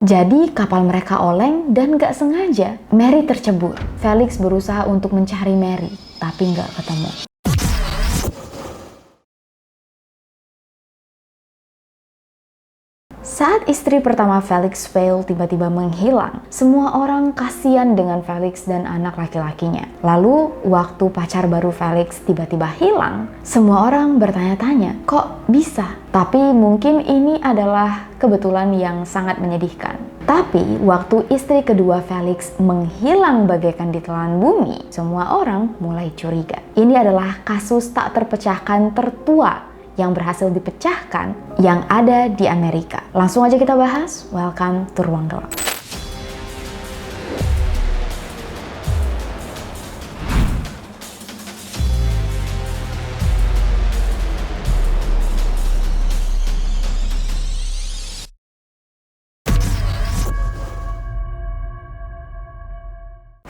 Jadi kapal mereka oleng dan gak sengaja Mary tercebur. Felix berusaha untuk mencari Mary, tapi gak ketemu. Saat istri pertama Felix Fail tiba-tiba menghilang, semua orang kasihan dengan Felix dan anak laki-lakinya. Lalu, waktu pacar baru Felix tiba-tiba hilang, semua orang bertanya-tanya, kok bisa? Tapi mungkin ini adalah kebetulan yang sangat menyedihkan. Tapi, waktu istri kedua Felix menghilang bagaikan ditelan bumi, semua orang mulai curiga. Ini adalah kasus tak terpecahkan tertua yang berhasil dipecahkan yang ada di Amerika. Langsung aja kita bahas. Welcome to Ruang Gelap.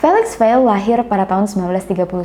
Felix Fail lahir pada tahun 1939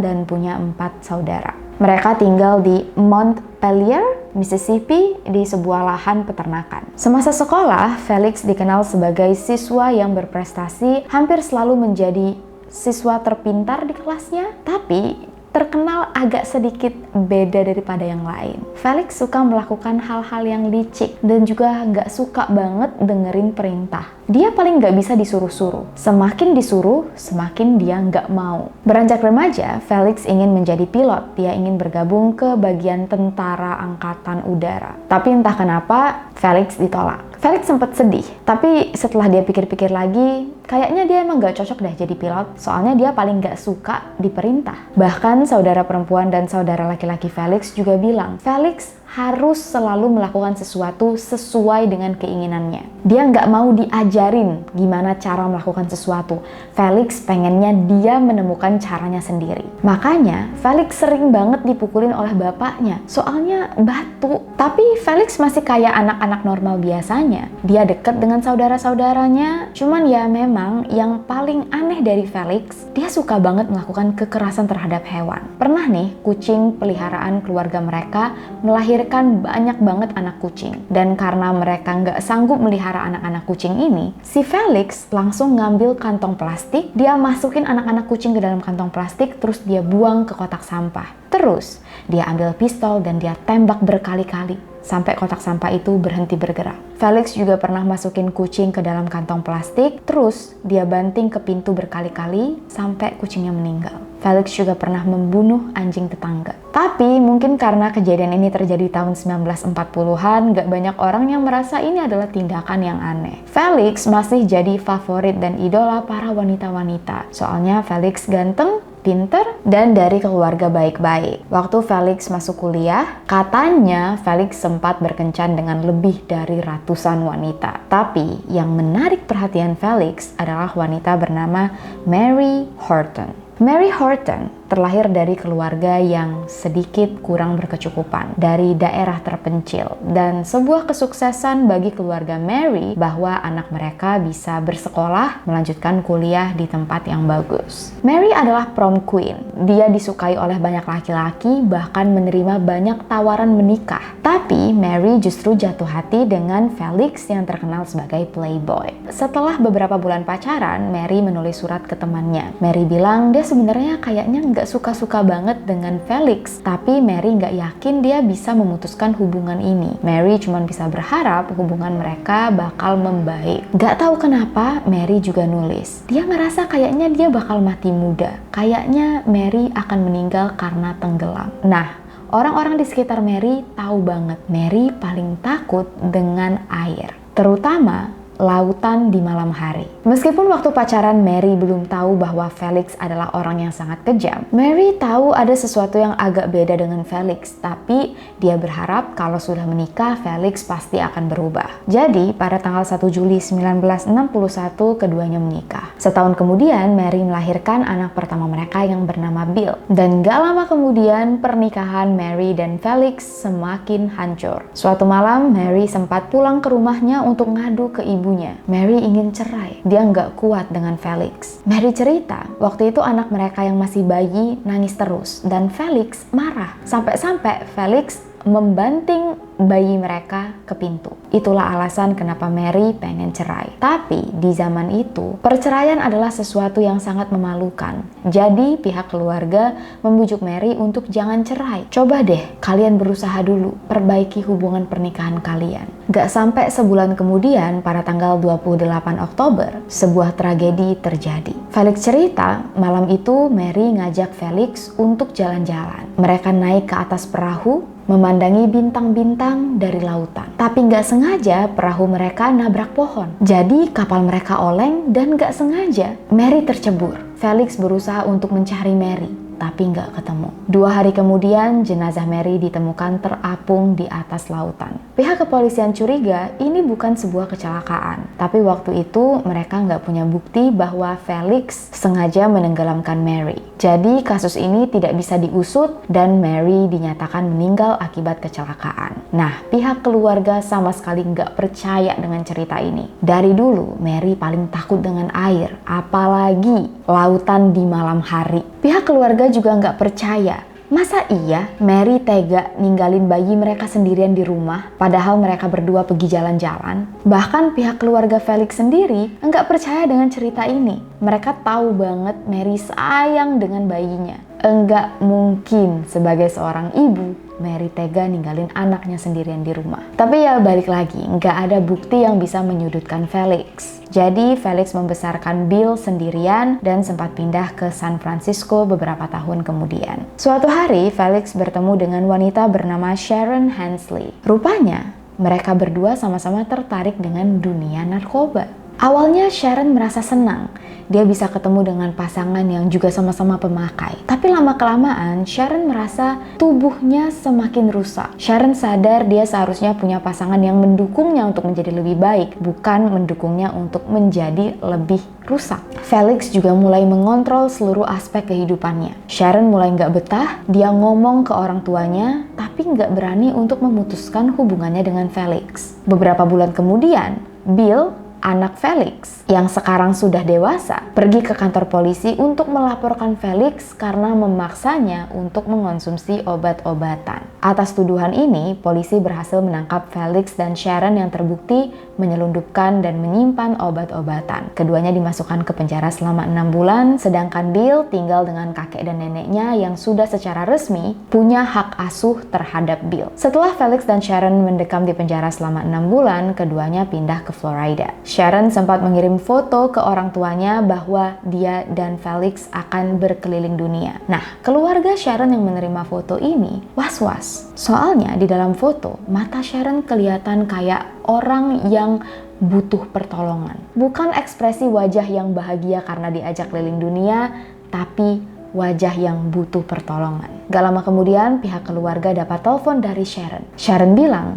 dan punya 4 saudara. Mereka tinggal di Montpelier, Mississippi, di sebuah lahan peternakan. Semasa sekolah, Felix dikenal sebagai siswa yang berprestasi, hampir selalu menjadi siswa terpintar di kelasnya, tapi terkenal agak sedikit beda daripada yang lain. Felix suka melakukan hal-hal yang licik dan juga nggak suka banget dengerin perintah. Dia paling nggak bisa disuruh-suruh. Semakin disuruh, semakin dia nggak mau. Beranjak remaja, Felix ingin menjadi pilot. Dia ingin bergabung ke bagian tentara angkatan udara. Tapi entah kenapa, Felix ditolak. Felix sempat sedih, tapi setelah dia pikir-pikir lagi, kayaknya dia emang gak cocok deh jadi pilot, soalnya dia paling gak suka diperintah. Bahkan saudara perempuan dan saudara laki-laki Felix juga bilang, Felix harus selalu melakukan sesuatu sesuai dengan keinginannya. Dia nggak mau diajarin gimana cara melakukan sesuatu. Felix pengennya dia menemukan caranya sendiri. Makanya Felix sering banget dipukulin oleh bapaknya, soalnya batu. Tapi Felix masih kayak anak-anak normal biasanya. Dia deket dengan saudara-saudaranya. Cuman ya memang yang paling aneh dari Felix, dia suka banget melakukan kekerasan terhadap hewan. Pernah nih kucing peliharaan keluarga mereka melahirkan banyak banget anak kucing. Dan karena mereka nggak sanggup melihara anak-anak kucing ini, si Felix langsung ngambil kantong plastik, dia masukin anak-anak kucing ke dalam kantong plastik, terus dia buang ke kotak sampah. Terus, dia ambil pistol dan dia tembak berkali-kali sampai kotak sampah itu berhenti bergerak. Felix juga pernah masukin kucing ke dalam kantong plastik, terus dia banting ke pintu berkali-kali sampai kucingnya meninggal. Felix juga pernah membunuh anjing tetangga. Tapi mungkin karena kejadian ini terjadi tahun 1940-an, gak banyak orang yang merasa ini adalah tindakan yang aneh. Felix masih jadi favorit dan idola para wanita-wanita. Soalnya Felix ganteng, pinter, dan dari keluarga baik-baik. Waktu Felix masuk kuliah, katanya Felix sempat berkencan dengan lebih dari ratusan wanita. Tapi yang menarik perhatian Felix adalah wanita bernama Mary Horton. Mary Horton terlahir dari keluarga yang sedikit kurang berkecukupan dari daerah terpencil, dan sebuah kesuksesan bagi keluarga Mary bahwa anak mereka bisa bersekolah, melanjutkan kuliah di tempat yang bagus. Mary adalah prom queen. Dia disukai oleh banyak laki-laki, bahkan menerima banyak tawaran menikah. Tapi Mary justru jatuh hati dengan Felix yang terkenal sebagai playboy. Setelah beberapa bulan pacaran, Mary menulis surat ke temannya. Mary bilang dia sebenarnya kayaknya nggak suka-suka banget dengan Felix, tapi Mary nggak yakin dia bisa memutuskan hubungan ini. Mary cuma bisa berharap hubungan mereka bakal membaik. Nggak tahu kenapa Mary juga nulis. Dia ngerasa kayaknya dia bakal mati muda. Kayaknya Mary akan meninggal karena tenggelam. Nah, orang-orang di sekitar Mary tahu banget Mary paling takut dengan air, terutama lautan di malam hari. Meskipun waktu pacaran Mary belum tahu bahwa Felix adalah orang yang sangat kejam, Mary tahu ada sesuatu yang agak beda dengan Felix, tapi dia berharap kalau sudah menikah, Felix pasti akan berubah. Jadi, pada tanggal 1 Juli 1961, keduanya menikah. Setahun kemudian, Mary melahirkan anak pertama mereka yang bernama Bill. Dan gak lama kemudian, pernikahan Mary dan Felix semakin hancur. Suatu malam, Mary sempat pulang ke rumahnya untuk ngadu ke ibu. Mary ingin cerai. Dia nggak kuat dengan Felix. Mary cerita, waktu itu anak mereka yang masih bayi nangis terus dan Felix marah. Sampai-sampai Felix membanting bayi mereka ke pintu. Itulah alasan kenapa Mary pengen cerai. Tapi di zaman itu, perceraian adalah sesuatu yang sangat memalukan. Jadi pihak keluarga membujuk Mary untuk jangan cerai. Coba deh kalian berusaha dulu, perbaiki hubungan pernikahan kalian. Gak sampai sebulan kemudian, pada tanggal 28 Oktober, sebuah tragedi terjadi. Felix cerita, malam itu Mary ngajak Felix untuk jalan-jalan. Mereka naik ke atas perahu, memandangi bintang-bintang dari lautan. Tapi nggak sengaja perahu mereka nabrak pohon. Jadi kapal mereka oleng dan nggak sengaja Mary tercebur. Felix berusaha untuk mencari Mary, tapi nggak ketemu. 2 hari kemudian, jenazah Mary ditemukan terapung di atas lautan. Pihak kepolisian curiga ini bukan sebuah kecelakaan, tapi waktu itu mereka nggak punya bukti bahwa Felix sengaja menenggelamkan Mary. Jadi kasus ini tidak bisa diusut dan Mary dinyatakan meninggal akibat kecelakaan. Nah, pihak keluarga sama sekali nggak percaya dengan cerita ini. Dari dulu, Mary paling takut dengan air, apalagi lautan di malam hari. Pihak keluarga juga nggak percaya. Masa iya Mary tega ninggalin bayi mereka sendirian di rumah, padahal mereka berdua pergi jalan-jalan? Bahkan pihak keluarga Felix sendiri nggak percaya dengan cerita ini. Mereka tahu banget Mary sayang dengan bayinya. Enggak mungkin sebagai seorang ibu Mary tega ninggalin anaknya sendirian di rumah. Tapi ya balik lagi, nggak ada bukti yang bisa menyudutkan Felix. Jadi Felix membesarkan Bill sendirian dan sempat pindah ke San Francisco beberapa tahun kemudian. Suatu hari Felix bertemu dengan wanita bernama Sharon Hensley. Rupanya mereka berdua sama-sama tertarik dengan dunia narkoba. Awalnya Sharon merasa senang, dia bisa ketemu dengan pasangan yang juga sama-sama pemakai. Tapi lama-kelamaan Sharon merasa tubuhnya semakin rusak. Sharon sadar dia seharusnya punya pasangan yang mendukungnya untuk menjadi lebih baik, bukan mendukungnya untuk menjadi lebih rusak. Felix juga mulai mengontrol seluruh aspek kehidupannya. Sharon mulai nggak betah, dia ngomong ke orang tuanya, tapi nggak berani untuk memutuskan hubungannya dengan Felix. Beberapa bulan kemudian, Bill, anak Felix yang sekarang sudah dewasa, pergi ke kantor polisi untuk melaporkan Felix karena memaksanya untuk mengonsumsi obat-obatan. Atas tuduhan ini, polisi berhasil menangkap Felix dan Sharon yang terbukti menyelundupkan dan menyimpan obat-obatan. Keduanya dimasukkan ke penjara selama 6 bulan, sedangkan Bill tinggal dengan kakek dan neneknya yang sudah secara resmi punya hak asuh terhadap Bill. Setelah Felix dan Sharon mendekam di penjara selama 6 bulan, keduanya pindah ke Florida. Sharon sempat mengirim foto ke orang tuanya bahwa dia dan Felix akan berkeliling dunia. Nah, keluarga Sharon yang menerima foto ini was-was. Soalnya di dalam foto, mata Sharon kelihatan kayak orang yang butuh pertolongan. Bukan ekspresi wajah yang bahagia karena diajak keliling dunia, tapi wajah yang butuh pertolongan. Gak lama kemudian, pihak keluarga dapat telepon dari Sharon. Sharon bilang,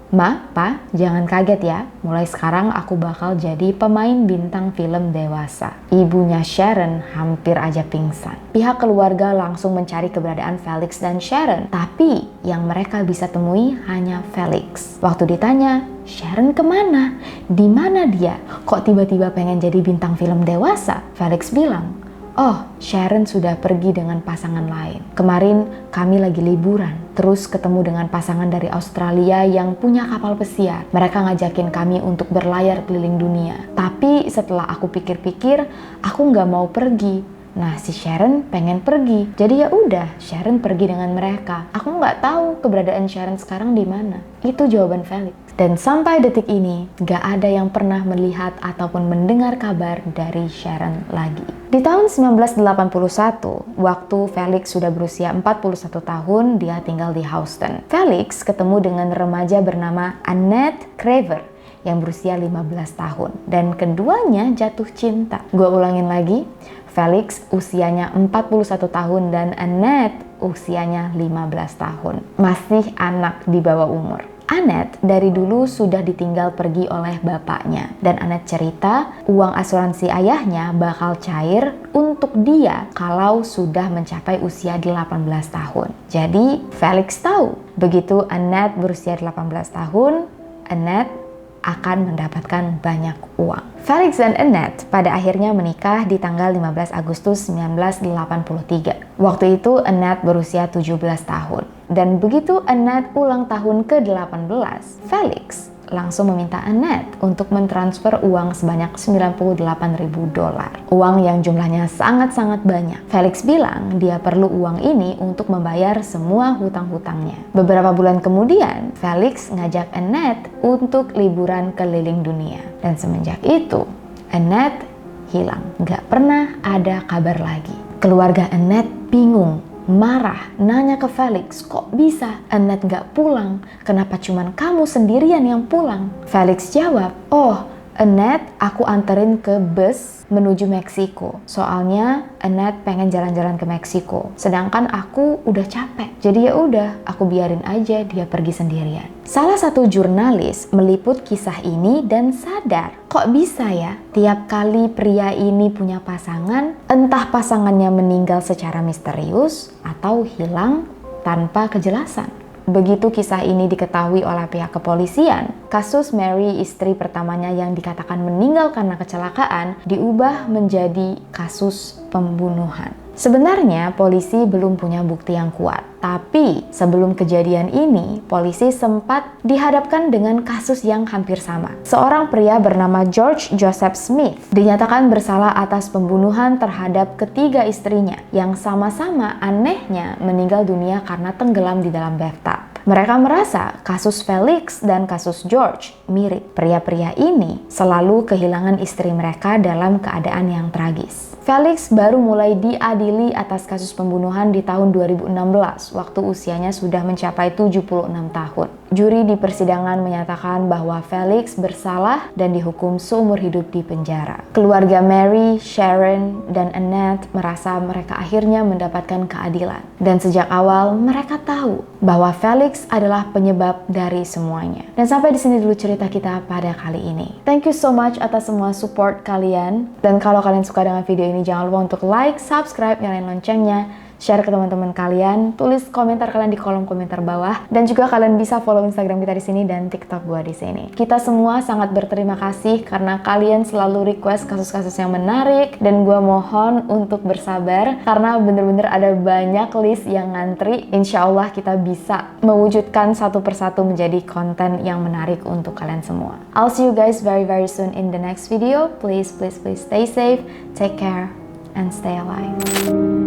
"Ma, Pa, jangan kaget ya, mulai sekarang aku bakal jadi pemain bintang film dewasa." Ibunya Sharon hampir aja pingsan. Pihak keluarga langsung mencari keberadaan Felix dan Sharon, tapi yang mereka bisa temui hanya Felix. Waktu ditanya, "Sharon kemana? Di mana dia? Kok tiba-tiba pengen jadi bintang film dewasa?" Felix bilang, "Oh, Sharon sudah pergi dengan pasangan lain. Kemarin kami lagi liburan, terus ketemu dengan pasangan dari Australia yang punya kapal pesiar. Mereka ngajakin kami untuk berlayar keliling dunia. Tapi setelah aku pikir-pikir, aku nggak mau pergi. Nah, si Sharon pengen pergi. Jadi ya udah, Sharon pergi dengan mereka. Aku nggak tahu keberadaan Sharon sekarang di mana." Itu jawaban Felix. Dan sampai detik ini, gak ada yang pernah melihat ataupun mendengar kabar dari Sharon lagi. Di tahun 1981, waktu Felix sudah berusia 41 tahun, dia tinggal di Houston. Felix ketemu dengan remaja bernama Annette Craver yang berusia 15 tahun. Dan keduanya jatuh cinta. Gua ulangin lagi, Felix usianya 41 tahun dan Annette usianya 15 tahun. Masih anak di bawah umur. Annette dari dulu sudah ditinggal pergi oleh bapaknya. Dan Annette cerita uang asuransi ayahnya bakal cair untuk dia kalau sudah mencapai usia 18 tahun. Jadi Felix tahu. Begitu Annette berusia 18 tahun, Annette akan mendapatkan banyak uang. Felix dan Annette pada akhirnya menikah di tanggal 15 Agustus 1983. Waktu itu Annette berusia 17 tahun. Dan begitu Annette ulang tahun ke-18, Felix langsung meminta Annette untuk mentransfer uang sebanyak $98.000. Uang yang jumlahnya sangat-sangat banyak. Felix bilang dia perlu uang ini untuk membayar semua hutang-hutangnya. Beberapa bulan kemudian, Felix ngajak Annette untuk liburan keliling dunia. Dan semenjak itu, Annette hilang. Nggak pernah ada kabar lagi. Keluarga Annette bingung, marah, nanya ke Felix, kok bisa Annette nggak pulang? Kenapa cuman kamu sendirian yang pulang? Felix jawab, oh Annette aku anterin ke bus menuju Meksiko. Soalnya Annette pengen jalan-jalan ke Meksiko. Sedangkan aku udah capek. Jadi ya udah, aku biarin aja dia pergi sendirian. Salah satu jurnalis meliput kisah ini dan sadar, kok bisa ya tiap kali pria ini punya pasangan, entah pasangannya meninggal secara misterius atau hilang tanpa kejelasan. Begitu kisah ini diketahui oleh pihak kepolisian, kasus Mary, istri pertamanya yang dikatakan meninggal karena kecelakaan, diubah menjadi kasus pembunuhan. Sebenarnya polisi belum punya bukti yang kuat, tapi sebelum kejadian ini, polisi sempat dihadapkan dengan kasus yang hampir sama. Seorang pria bernama George Joseph Smith dinyatakan bersalah atas pembunuhan terhadap ketiga istrinya yang sama-sama anehnya meninggal dunia karena tenggelam di dalam bathtub. Mereka merasa kasus Felix dan kasus George mirip. Pria-pria ini selalu kehilangan istri mereka dalam keadaan yang tragis. Felix baru mulai diadili atas kasus pembunuhan di tahun 2016, waktu usianya sudah mencapai 76 tahun. Juri di persidangan menyatakan bahwa Felix bersalah dan dihukum seumur hidup di penjara. Keluarga Mary, Sharon, dan Annette merasa mereka akhirnya mendapatkan keadilan. Dan sejak awal mereka tahu bahwa Felix adalah penyebab dari semuanya. Dan sampai di sini dulu cerita kita pada kali ini. Thank you so much atas semua support kalian. Dan kalau kalian suka dengan video ini, jangan lupa untuk like, subscribe, nyalain loncengnya, share ke teman-teman kalian, tulis komentar kalian di kolom komentar bawah, dan juga kalian bisa follow Instagram kita di sini dan TikTok gua di sini. Kita semua sangat berterima kasih karena kalian selalu request kasus-kasus yang menarik, dan gua mohon untuk bersabar karena bener-bener ada banyak list yang ngantri. Insya Allah kita bisa mewujudkan satu persatu menjadi konten yang menarik untuk kalian semua. I'll see you guys very soon in the next video. Please stay safe, take care, and stay alive.